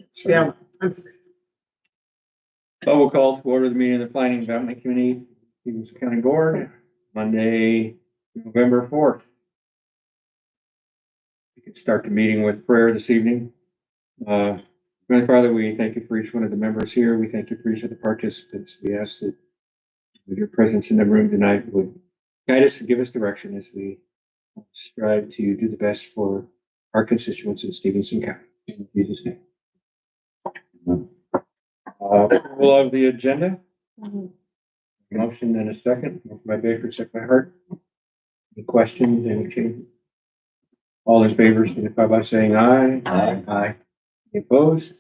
So, yeah, I'm sorry. So we'll call to order the meeting of the Planning and Development Committee, Stephenson County Board, Monday, November 4th. We can start the meeting with prayer this evening. Heavenly Father, we thank you for each one of the members here. We thank you for each of the participants. We ask that with your presence in the room tonight would guide us and give us direction as we strive to do the best for our constituents in Stephenson County. In Jesus' name. Approval of the agenda. Motion and a second. Motion by Baker, second by Hart. Any questions? Any changes? All in favor, signify by saying aye. Aye. Aye. Any opposed?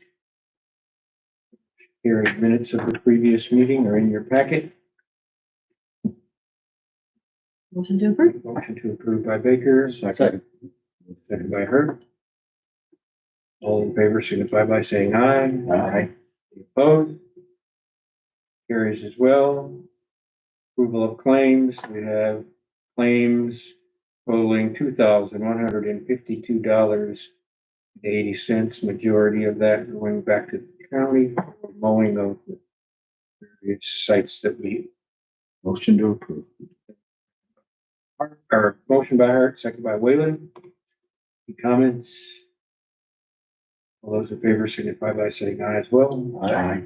Carried. Minutes of the previous meeting are in your packet. Motion to approve. Motion to approve by Baker. Second. Second by Hart. All in favor, signify by saying aye. Aye. Any opposed? Carries as well. Approval of claims. We have claims totaling $2,152.80. Majority of that going back to the county for mowing of the various sites that we. Motion to approve. Or motion by Hart, second by Whalen. Any comments? All those in favor signify by saying aye as well. Aye.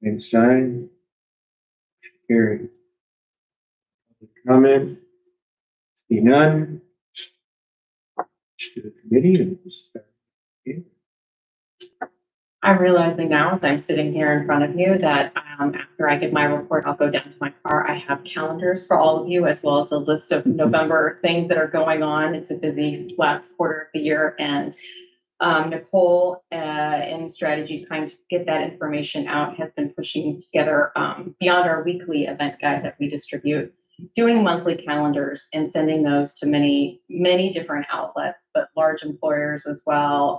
Same sign. Carried. Comment? See none. To the committee and start. I'm realizing now, as I'm sitting here in front of you, that after I give my report, I'll go down to my car. I have calendars for all of you, as well as a list of November things that are going on. It's a busy last quarter of the year, and Nicole in strategy trying to get that information out has been pushing together beyond our weekly event guide that we distribute, doing monthly calendars and sending those to many different outlets, but large employers as well,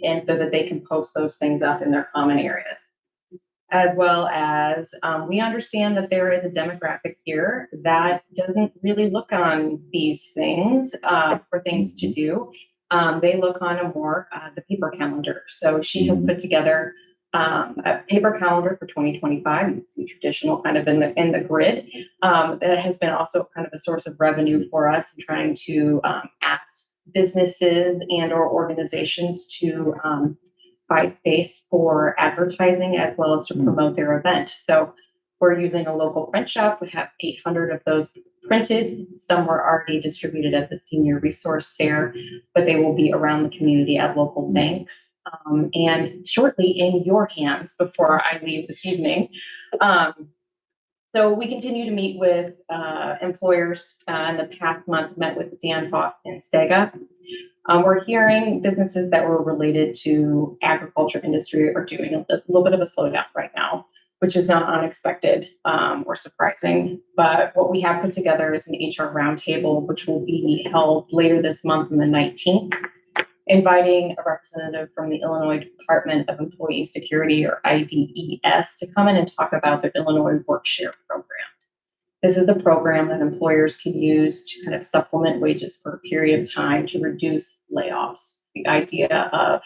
and so that they can post those things up in their common areas. As well as we understand that there is a demographic here that doesn't really look on these things for things to do. They look on a more the paper calendar. So she has put together a paper calendar for 2025. You see traditional kind of in the grid. That has been also kind of a source of revenue for us in trying to ask businesses and or organizations to buy space for advertising as well as to promote their event. So we're using a local print shop. We have 800 of those printed. Some were already distributed at the senior resource fair, but they will be around the community at local banks and shortly in your hands before I leave this evening. So we continue to meet with employers. In the past month, met with Dan Hoff in Stega. We're hearing businesses that were related to agriculture industry are doing a little bit of a slowdown right now, which is not unexpected or surprising. But what we have put together is an HR roundtable, which will be held later this month on the 19th, inviting a representative from the Illinois Department of Employee Security, or IDES, to come in and talk about the Illinois Work Share Program. This is a program that employers can use to kind of supplement wages for a period of time to reduce layoffs. The idea of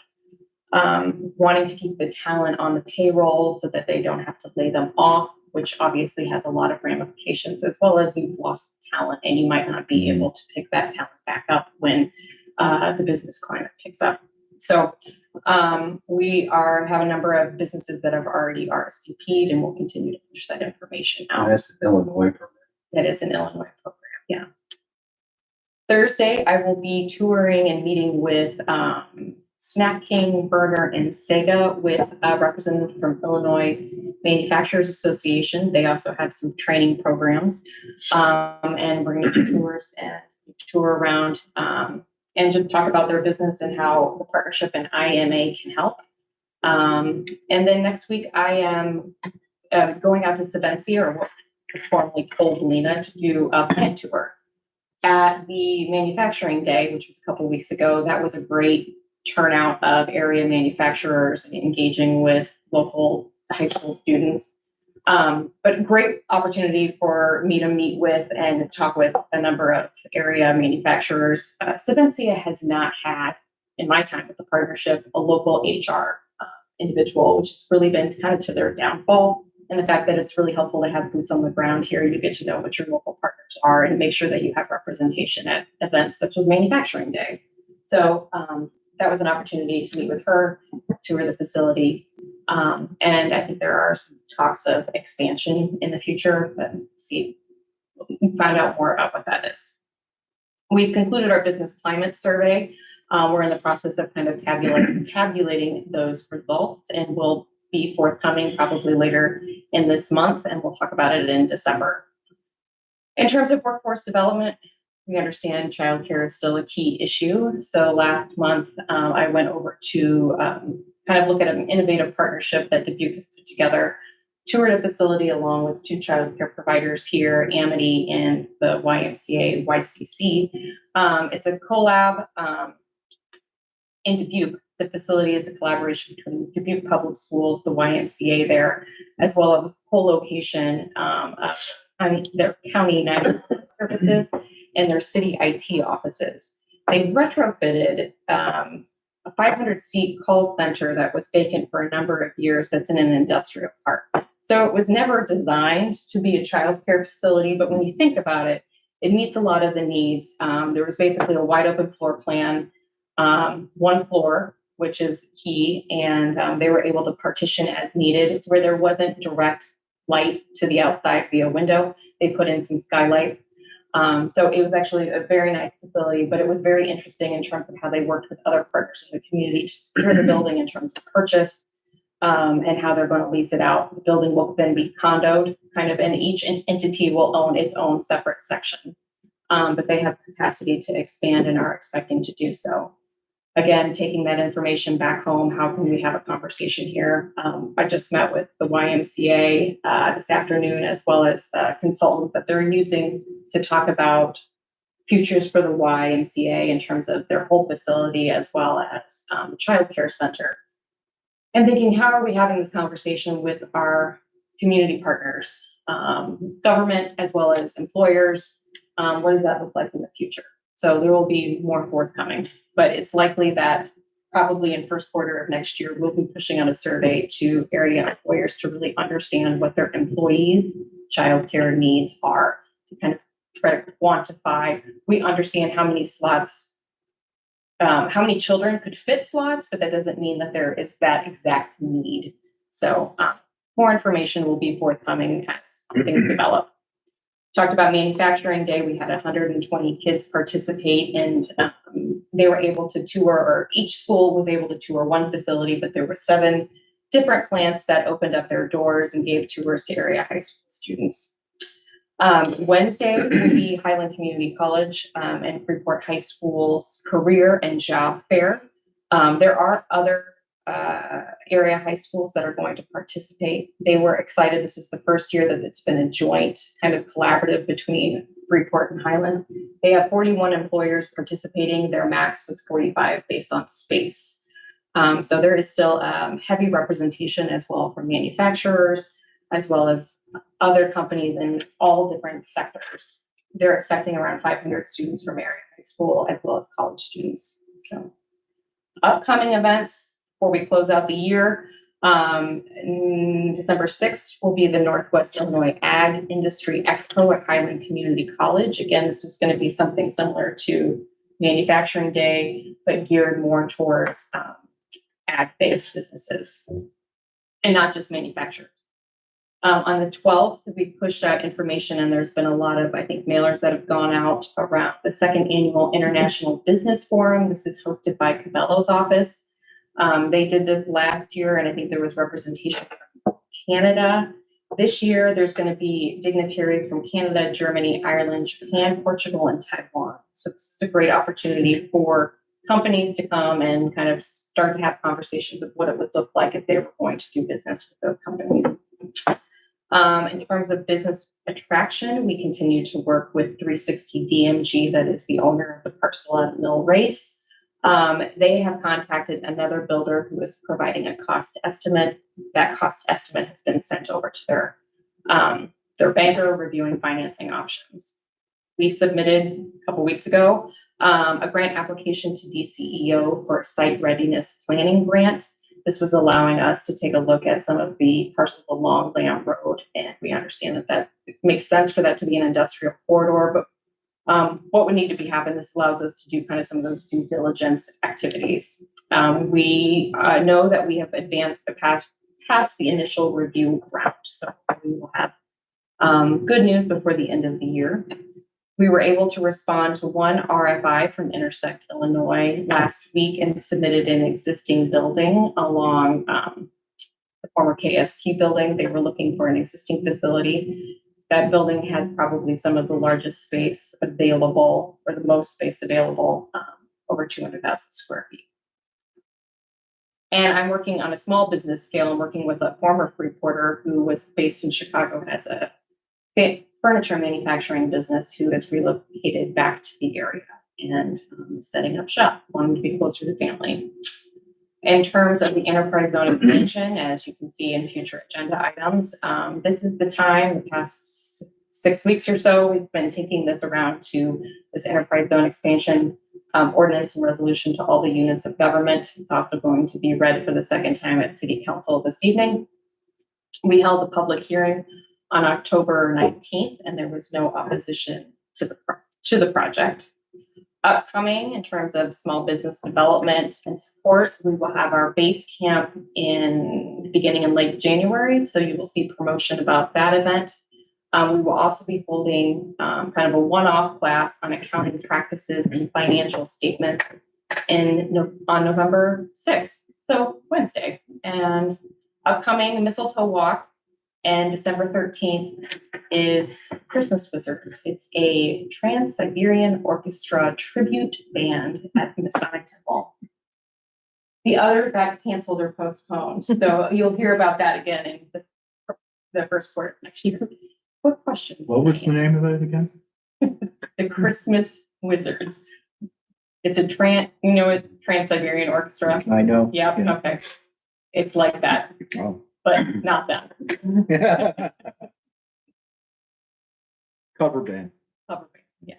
wanting to keep the talent on the payroll so that they don't have to lay them off, which obviously has a lot of ramifications, as well as we've lost talent and you might not be able to pick that talent back up when the business climate picks up. So we have a number of businesses that have already RSVP'd and we'll continue to push that information out. That's an Illinois program. That is an Illinois program, yeah. Thursday, I will be touring and meeting with Snack King, Burger, and Sega with a representative from Illinois Manufacturers Association. They also have some training programs, and we're going to do tours and tour around and just talk about their business and how the partnership and IMA can help. And then next week, I am going out to Stephenson, or what was formerly Cold Lena, to do a plant tour. At the manufacturing day, which was a couple of weeks ago, that was a great turnout of area manufacturers engaging with local high school students. But great opportunity for me to meet with and talk with a number of area manufacturers. Stephenson has not had, in my time with the partnership, a local HR individual, which has really been kind of to their downfall. And the fact that it's really helpful to have boots on the ground here. You get to know what your local partners are and make sure that you have representation at events such as Manufacturing Day. So that was an opportunity to meet with her, tour the facility. And I think there are some talks of expansion in the future, but find out more about what that is. We've concluded our business climate survey. We're in the process of kind of tabulating those results, and we'll be forthcoming probably later in this month, and we'll talk about it in December. In terms of workforce development, we understand childcare is still a key issue. So last month, I went over to kind of look at an innovative partnership that Dubuque has put together, toured a facility along with 2 childcare providers here, Amity and the YMCA YCC. It's a collab in Dubuque. The facility is a collaboration between Dubuque Public Schools, the YMCA there, as well as co-location of their county national services and their city IT offices. They retrofitted a 500-seat call center that was vacant for a number of years that's in an industrial park. So it was never designed to be a childcare facility, but when you think about it, it meets a lot of the needs. There was basically a wide open floor plan, 1 floor, which is key, and they were able to partition as needed where there wasn't direct light to the outside via window. They put in some skylight. So it was actually a very nice facility, but it was very interesting in terms of how they worked with other partners in the community to secure the building in terms of purchase, and how they're going to lease it out. The building will then be condoed, kind of, and each entity will own its own separate section. But they have capacity to expand and are expecting to do so. Again, taking that information back home, how can we have a conversation here? I just met with the YMCA this afternoon, as well as a consultant that they're using to talk about futures for the YMCA in terms of their whole facility, as well as the child care center. And thinking, how are we having this conversation with our community partners, government, as well as employers? What does that look like in the future? So there will be more forthcoming, but it's likely that probably in first quarter of next year, we'll be pushing out a survey to area employers to really understand what their employees' childcare needs are, to kind of try to quantify. We understand how many slots, how many children could fit slots, but that doesn't mean that there is that exact need. So more information will be forthcoming as things develop. Talked about Manufacturing Day. We had 120 kids participate, and they were able to tour, or each school was able to tour 1 facility, but there were 7 different plants that opened up their doors and gave tours to area high school students. Wednesday will be Highland Community College and Freeport High School's career and job fair. There are other area high schools that are going to participate. They were excited. This is the first year that it's been a joint kind of collaborative between Freeport and Highland. They have 41 employers participating. Their max was 45 based on space. So there is still heavy representation as well from manufacturers, as well as other companies in all different sectors. They're expecting around 500 students from area high school, as well as college students. So upcoming events before we close out the year, December 6th will be the Northwest Illinois Ag Industry Expo at Highland Community College. Again, this is going to be something similar to Manufacturing Day, but geared more towards ag-based businesses and not just manufacturers. On the 12th, we pushed out information, and there's been a lot of, I think, mailers that have gone out around the 2nd Annual International Business Forum. This is hosted by Cabello's office. They did this last year, and I think there was representation from Canada. This year, there's going to be dignitaries from Canada, Germany, Ireland, Japan, Portugal, and Taiwan. So this is a great opportunity for companies to come and kind of start to have conversations of what it would look like if they were going to do business with those companies. In terms of business attraction, we continue to work with 360 DMG, that is the owner of the parcel at Mill Race. They have contacted another builder who is providing a cost estimate. That cost estimate has been sent over to their banker reviewing financing options. We submitted a couple weeks ago a grant application to DCEO for a site readiness planning grant. This was allowing us to take a look at some of the parcels along Lamb Road, and we understand that it makes sense for that to be an industrial corridor, but what would need to be happening, this allows us to do kind of some of those due diligence activities. We know that we have advanced past the initial review round, so we will have good news before the end of the year. We were able to respond to one RFI from Intersect Illinois last week and submitted an existing building along the former KST building. They were looking for an existing facility. That building has probably some of the largest space available, or the most space available, over 200,000 square feet. And I'm working on a small business scale. I'm working with a former Freeporter who was based in Chicago as a furniture manufacturing business who has relocated back to the area and setting up shop, wanting to be closer to family. In terms of the enterprise zone expansion, as you can see in future agenda items, this is the time, the past 6 weeks or so, we've been taking this around to this enterprise zone expansion ordinance and resolution to all the units of government. It's also going to be read for the second time at City Council this evening. We held a public hearing on October 19th, and there was no opposition to the project. Upcoming in terms of small business development and support, we will have our base camp beginning in late January. So you will see promotion about that event. We will also be holding kind of a one-off class on accounting practices and financial statements on November 6th, so Wednesday. And upcoming Mistletoe Walk and December 13th is Christmas Wizards. It's a Trans-Siberian Orchestra tribute band at the Masonic Temple. The other got canceled or postponed, so you'll hear about that again in the first quarter of next year. What questions? What was the name of it again? The Christmas Wizards. It's a Trans-Siberian Orchestra. I know. Yep, Yeah. okay. It's like that, Oh. but not them. Cover band. Probably, yeah.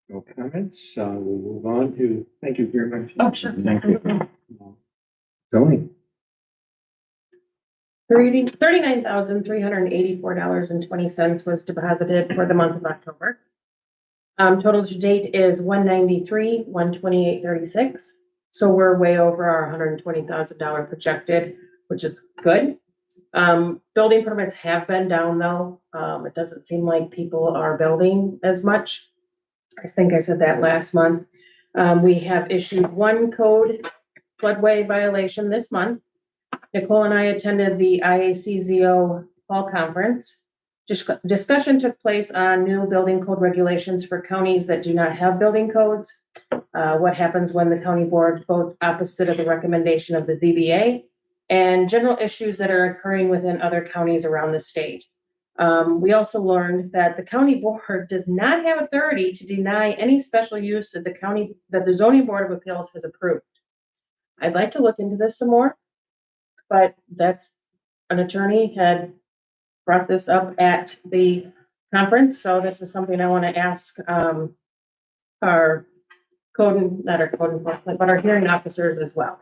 No comments, we'll move on to, thank you very much. Oh, sure. Thank you. Tony, $39,384.20 was deposited for the month of October. Total to date is $193, $128.36. So we're way over our $120,000 projected, which is good. Building permits have been down though. It doesn't seem like people are building as much. I think I said that last month. We have issued one code floodway violation this month. Nicole and I attended the IACZO fall conference. Discussion took place on new building code regulations for counties that do not have building codes. What happens when the county board votes opposite of the recommendation of the ZBA, and general issues that are occurring within other counties around the state. We also learned that the county board does not have authority to deny any special use that the zoning board of appeals has approved. I'd like to look into this some more, but that's an attorney had brought this up at the conference. So this is something I want to ask, our not our code enforcement, but our hearing officers as well.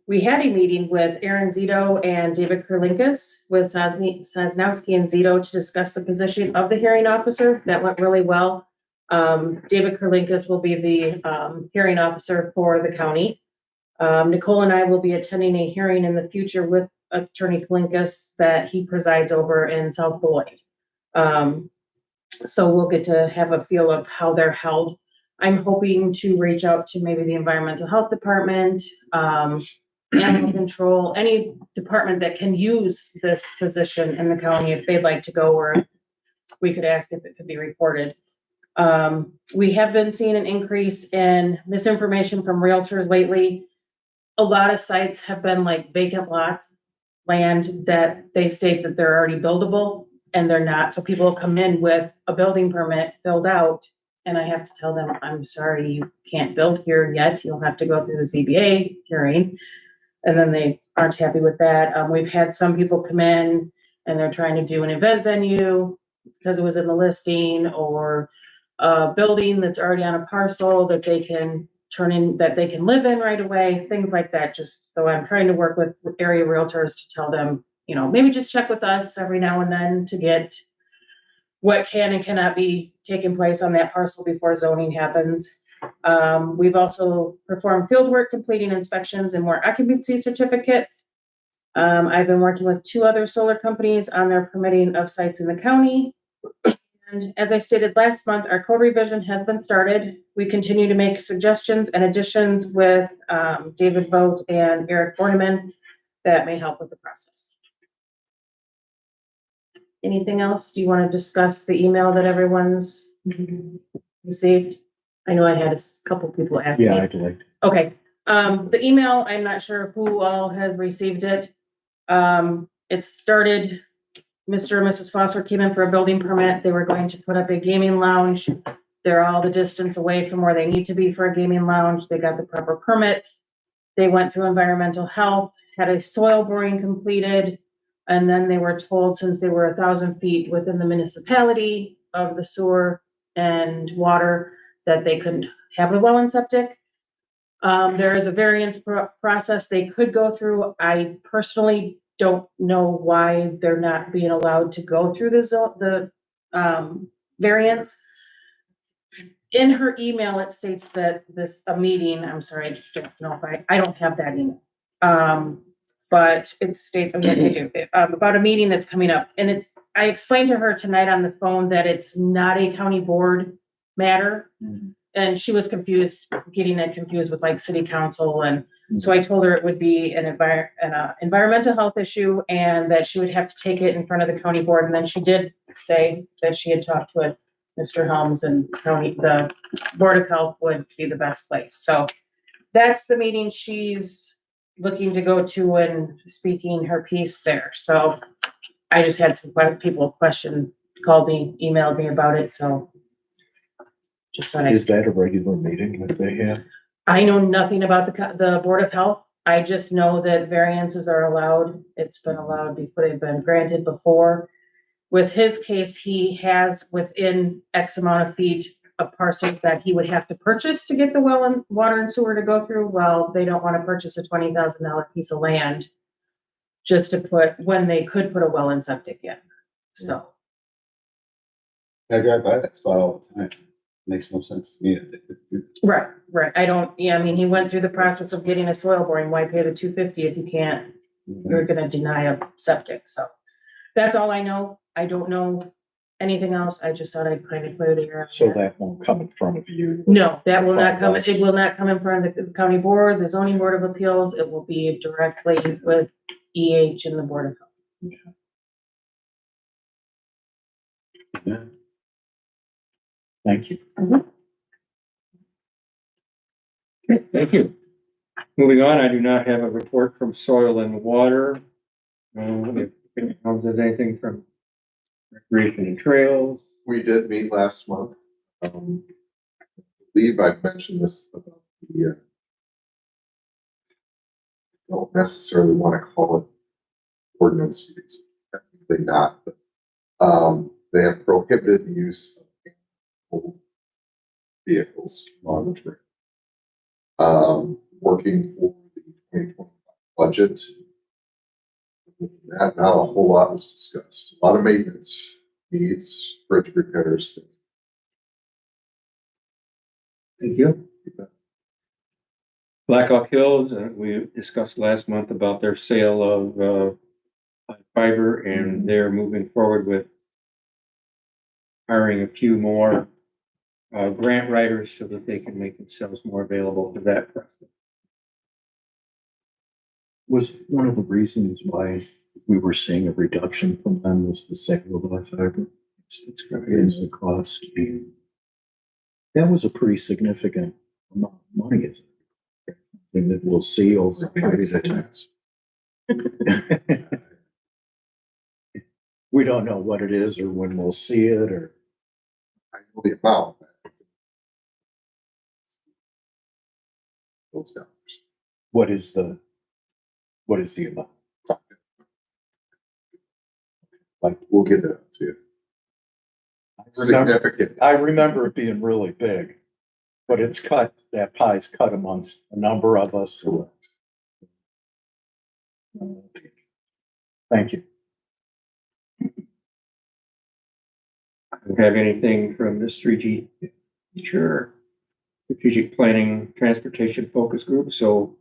We had a meeting with Aaron Zito and David Kurlinkus with Sosnowski and Zito to discuss the position of the hearing officer. That went really well. David Kurlinkus will be the hearing officer for the county. Nicole and I will be attending a hearing in the future with Attorney Kurlinkus that he presides over in South Beloit. So we'll get to have a feel of how they're held. I'm hoping to reach out to maybe the environmental health department, animal control, any department that can use this position in the county if they'd like to go, or we could ask if it could be reported. We have been seeing an increase in misinformation from realtors lately. A lot of sites have been like vacant lots, land that they state that they're already buildable and they're not. So people come in with a building permit filled out, and I have to tell them, I'm sorry, you can't build here yet. You'll have to go through the ZBA hearing. And then they aren't happy with that. We've had some people come in and they're trying to do an event venue because it was in the listing, or a building that's already on a parcel that they can turning that they can live in right away, things like that. Just so I'm trying to work with area realtors to tell them, you know, maybe just check with us every now and then to get what can and cannot be taking place on that parcel before zoning happens. We've also performed field work, completing inspections and more occupancy certificates. I've been working with 2 other solar companies on their permitting of sites in the county. And as I stated last month, our code revision has been started. We continue to make suggestions and additions with David Vogt and Eric Borneman that may help with the process. Anything else? Do you want to discuss the email that everyone's received? I know I had a couple people ask me. Yeah, I'd like. Okay, the email, I'm not sure who all has received it. It started, Mr. and Mrs. Foster came in for a building permit. They were going to put up a gaming lounge. They're all the distance away from where they need to be for a gaming lounge. They got the proper permits. They went through environmental health, had a soil boring completed, and then they were told, since they were 1,000 feet within the municipality of the sewer and water, that they couldn't have a well and septic. There is a variance process they could go through. I personally don't know why they're not being allowed to go through the variance. In her email, it states that a meeting, I'm sorry, I don't know if I don't have that email. But it states, oh yes, I do, about a meeting that's coming up. And I explained to her tonight on the phone that it's not a county board matter. And she was confused, getting it confused with like city council. And so I told her it would be an environmental health issue and that she would have to take it in front of the county board. And then she did say that she had talked with Mr. Helms and the Board of Health would be the best place. So that's the meeting she's looking to go to and speaking her piece there. So I just had some people called me, emailed me about it. So just thought Is that a regular meeting that they have? I know nothing about the Board of Health. I just know that variances are allowed. It's been allowed before, they've been granted before. With his case, he has within X amount of feet a parcel that he would have to purchase to get the well and water and sewer to go through. Well, they don't want to purchase a $20,000 piece of land just to put, when they could put a well and septic in. So. I drive by that spot all the time. Makes no sense to me. Right. I mean, he went through the process of getting a soil boring. Why pay the $250 if you can't, you're gonna deny a septic, so. That's all I know. I don't know anything else. I just thought I'd kind of clear the air. So that won't come in front of you? No, that will not come, it will not come in front of the county board, the zoning board of appeals. It will be directly with EH and the Board of Health. Yeah. Thank you. Okay, thank you. Moving on, I do not have a report from Soil and Water. If there's anything from Recreation and Trails. We did meet last month. I believe I've mentioned this about the, don't necessarily want to call it ordinance, it's technically not, but, they have prohibited the use of vehicles on the trail. Working for the 2025 budget. Not a whole lot was discussed. A lot of maintenance needs, bridge repairs, things. Thank you. Blackhawk Hills, we discussed last month about their sale of fiber, and they're moving forward with hiring a few more grant writers so that they can make themselves more available for that process. Was one of the reasons why we were seeing a reduction from them was the sale of that fiber? It's is the cost. That was a pretty significant amount of money, isn't it? And that we'll see over a period of time. We don't know what it is or when we'll see it or. I know the amount. Those dollars. What is the amount? Like, we'll get it up to you. I remember, Significant. I remember it being really big. But it's cut, that pie's cut amongst a number of us. Thank you. I don't have anything from the strategic planning transportation focus group, so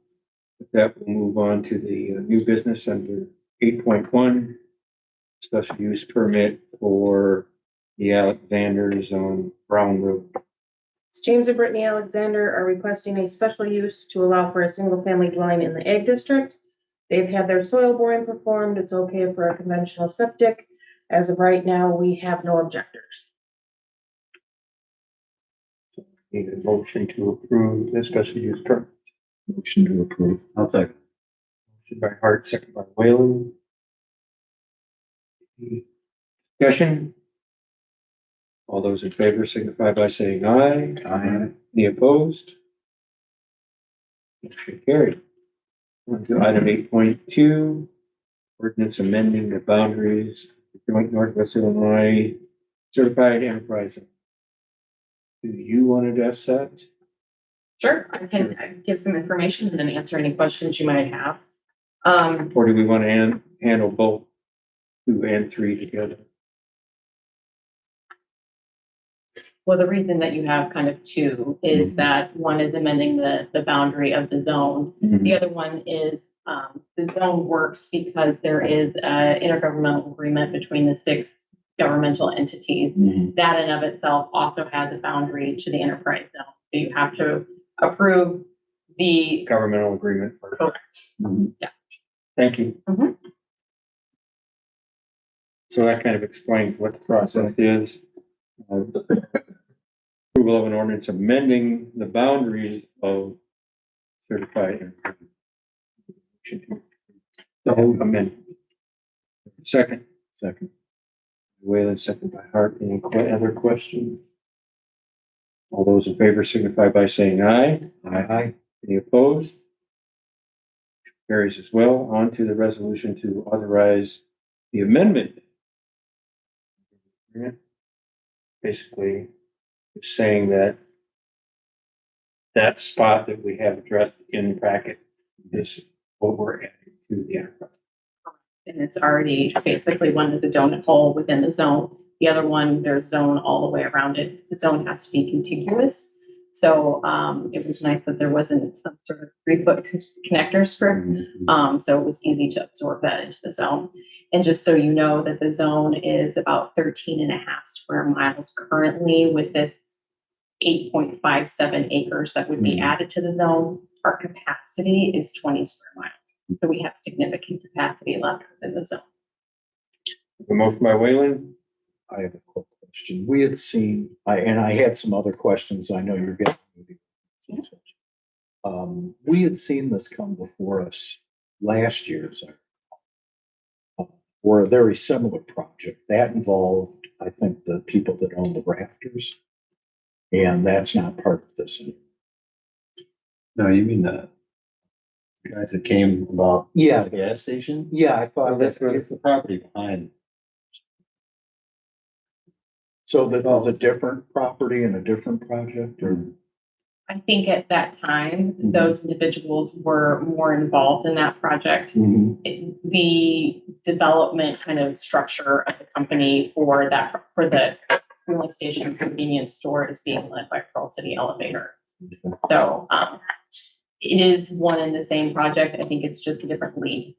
with that, we'll move on to the new business under 8.1, special use permit for the Alexanders on Brown Road. James and Brittany Alexander are requesting a special use to allow for a single-family dwelling in the Ag District. They've had their soil boring performed. It's okay for a conventional septic. As of right now, we have no objectors. Need a motion to approve the special use permit. Motion to approve. I'll second. Motion by Hart, second by Whalen. Discussion? All those in favor signify by saying aye. Aye. Any opposed? Motion carried. On to item 8.2, ordinance amending the boundaries of joint Northwest Illinois certified enterprise. Do you want to address that? Sure, I can give some information and then answer any questions you might have. Or do we want to handle both 2 and 3 together? Well, the reason that you have kind of 2 is that one is amending the boundary of the zone. The other one is, the zone works because there is an intergovernmental agreement between the 6 governmental entities. That in of itself also has a boundary to the enterprise zone. So you have to approve the Governmental agreement first. correct. Yeah. Thank you. Mhm. So that kind of explains what the process is. Approval of an ordinance amending the boundaries of certified. The whole amendment. Second. Second. Whalen, second by Hart. Any other questions? All those in favor signify by saying aye. Aye. Any opposed? Carries as well. On to the resolution to authorize the amendment. Basically, it's saying that that spot that we have addressed in the packet is what we're adding to the enterprise. And it's already basically one is a donut hole within the zone. The other one, there's zone all the way around it. The zone has to be contiguous. So it was nice that there wasn't some sort of 3-foot connector strip. So it was easy to absorb that into the zone. And just so you know that the zone is about 13.5 square miles currently with this 8.57 acres that would be added to the zone. Our capacity is 20 square miles. So we have significant capacity left within the zone. The motion by Whalen. I have a quick question. We had seen, I had some other questions. I know you're getting. We had seen this come before us last year, for a very similar project. That involved, I think, the people that own the rafters. And that's not part of this. No, you mean the guys that came about Yeah, the gas station? yeah, I thought that's that. It's the property behind. So that was a different property and a different project, or? I think at that time, those individuals were more involved in that project. The development kind of structure of the company for the fueling station convenience store is being led by Pearl City Elevator. So it is one and the same project. I think it's just a different lead.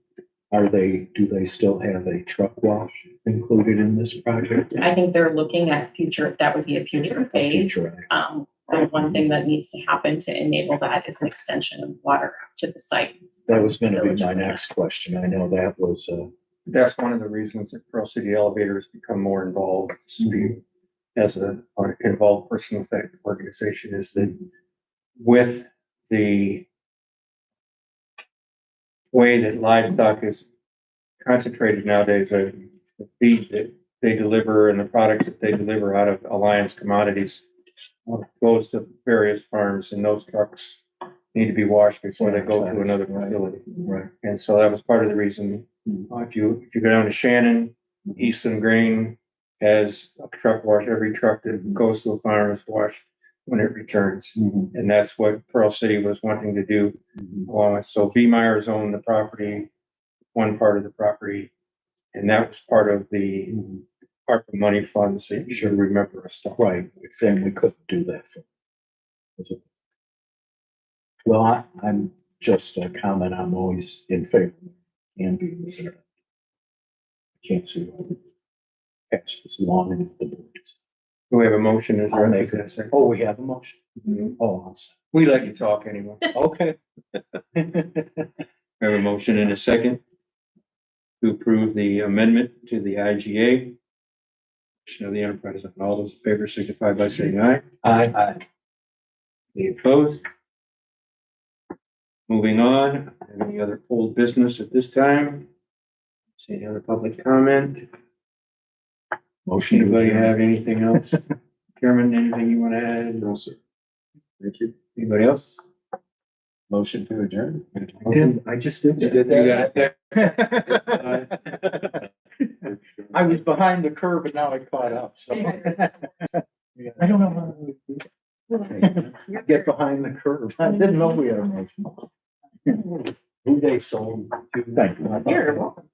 Do they still have a truck wash included in this project? I think they're looking at that would be a future phase. The one thing that needs to happen to enable that is an extension of water out to the site. That was gonna be my next question. I know that was, That's one of the reasons that Pearl City Elevator has become more involved as an involved person with that organization, is that with the way that livestock is concentrated nowadays, the feed that they deliver and the products that they deliver out of Alliance Commodities goes to various farms, and those trucks need to be washed before they go to another facility. right. And so that was part of the reason. If you go down to Shannon, Eastland Grain has a truck wash. Every truck that goes to a farm is washed when it returns. Mhm. And that's what Pearl City was wanting to do Mhm. along with, so V. Myers owned the property, one part of the property. And that was part of the Mhm. ARPA money funds, that you should remember us talking. Right, and we couldn't do that for. Well, I'm just a comment, I'm always in favor, can be. Can't see why we pass this along and if the board is. Do we have a motion? Is I'll there make a second? Oh, we have a motion? Mhm. Oh, I'll say. We let you talk anyway. Okay. We have a motion and a second to approve the amendment to the IGA. Of the enterprise. Fund. All those in favor signify by saying aye. Aye. Any opposed? Moving on, any other old business at this time? See any other public comment? Motion. to Anybody adjourn. have anything else? Chairman, anything you want to add? No, sir. Thank you. Anybody else? Motion to adjourn. I just did. You did You got it. I was behind the curve and now I caught up, so. I don't know how. Get behind the curve. I didn't know we had a motion. Who they sold to. Thank you. You're welcome.